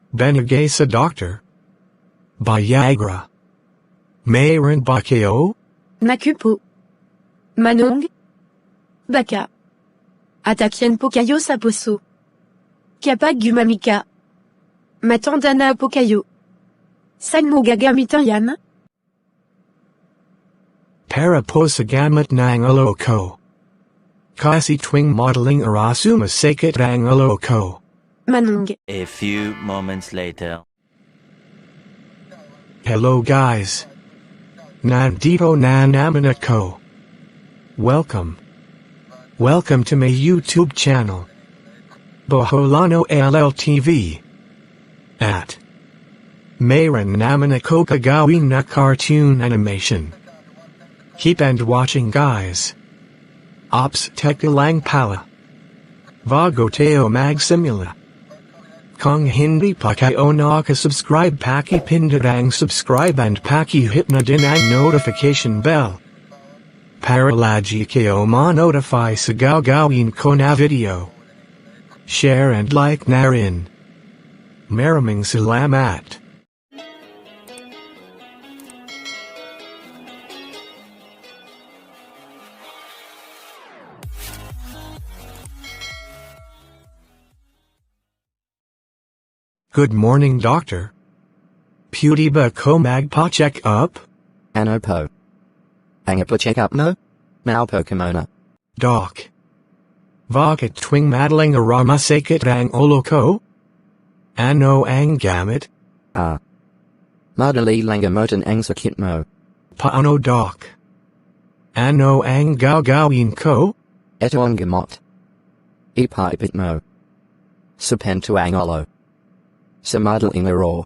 Benegay sa Doctor. Viagra. Mayroon ba kayo? Naku po. Manong. Baka. Atakyan po kayo sa puso. Kapag gumamit ka. Matanda na po kayo. Saan mo gagamitan yan? Para po sa gamit ng ulo ko. Kasi tuwing modeling sumasakit ang ulo ko. Manong. A few moments later. Hello guys. Nandito na naman ako. Welcome. Welcome to my YouTube channel. Boholano LLTV. At mayroon naman ako kagawin na cartoon animation. Keep and watching guys. Ops teka lang pala. Vago tayo magsimula. Kung hindi pa kayo nakasubscribe paki-pindot ang subscribe and paki-hit na din ang notification bell. Para lagi kayo ma-notify sa gagawin ko na video. Share and like na rin. Maraming salamat. Good morning, Doctor. Pwede ba ko magpa-check up? Ano po? Ang pa-check up mo? Mau po kimona. Doc. Bakit tuwing madaling masakit ang ulo ko? Ano ang gamit? Madali lang gamutan ang sakit mo. Paano, Doc? Ano ang gagawin ko? Ito ang gamot. Ipaipit mo. Sa pento ang ulo. Sa madaling araw.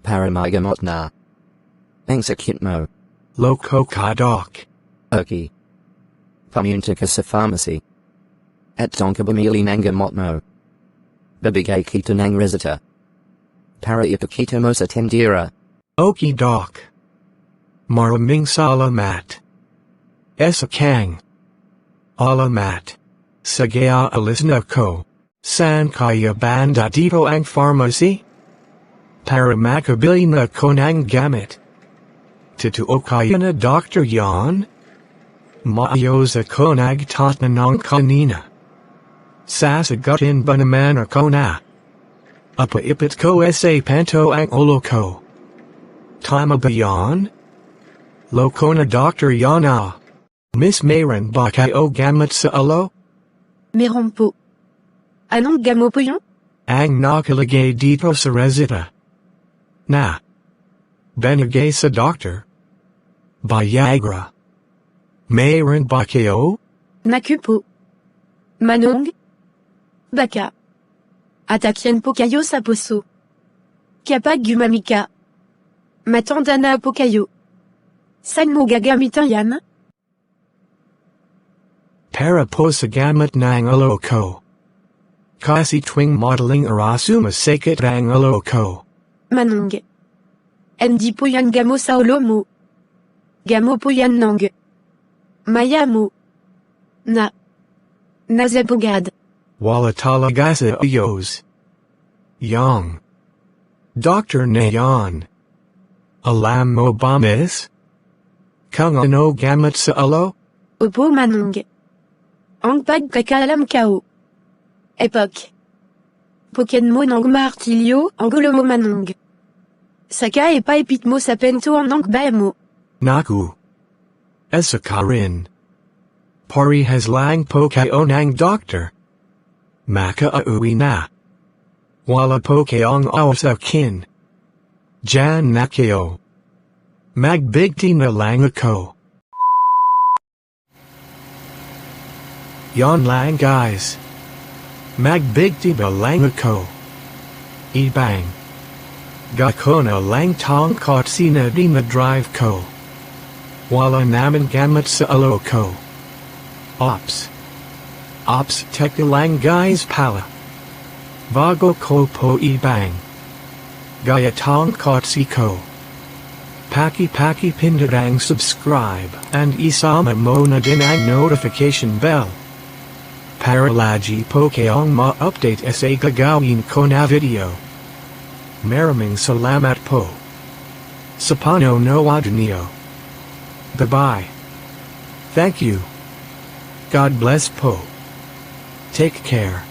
Para magamot na. Ang sakit mo. Loko ka, Doc. Okay. Pumunta ka sa pharmacy. At donka bumili ng gamot mo. Babigay kita ng reseta. Para ipakita mo sa tendera. Okay, Doc. Maraming salamat. Esa kang. Alamat. Sige alis na ko. San kaya banda dito ang pharmacy? Para makabili na ko ng gamit. Totoo kaya na Dr. Yan? Maayos ako nagtatanong kanina. Sasagutin ba naman ako na? Apaipit ko sa panto ang ulo ko. Tama ba yan? Loko na Dr. Yan Miss mayroon ba kayo gamit sa ulo? Meron po. Anong gamo po yun? Ang nakalagay dito sa reseta. Na. Benegay sa Doctor. Viagra. Mayroon ba kayo? Naku po. Manong. Baka. Atakyan po kayo sa puso. Kapag gumamit ka. Matanda na po kayo. Saan mo gagamitan yan? Para po sa gamit ng ulo ko. Kasi tuwing modeling sumasakit ang ulo ko. Manong. Hindi po yan gamo sa ulo mo. Gamo po yan ng maya mo. Nazabugad. Wala talaga sa ayos. Yang. Doctor na yan. Alam mo ba, miss? Kung ano gamit sa ulo? Opo, Manong. Ang pagkakalam kao. Epoch. Puken mo ng martilyo ang ulo mo, Manong. Saka ipaipit mo sa pento ang ba mo. Naku. Esa ka rin. Parehas lang po kayo ng doctor. Makauwi na. Wala po kayong awasakin. Diyan na kayo. Magbigti na lang ako. Yon lang guys. Magbigti ba lang ako. Ibang. Gako na lang tong kotsina di na drive ko. Wala naman gamit sa ulo ko. Ops. Ops teka lang guys pala. Vago ko po ibang. Gaya tong kotsi ko. Paki pindot ang subscribe and isama mo na din ang notification bell. Para lagi po kayong ma-update sa gagawin ko na video. Maraming salamat po. Sapano no adenio. Bye-bye. Thank you. God bless po. Take care.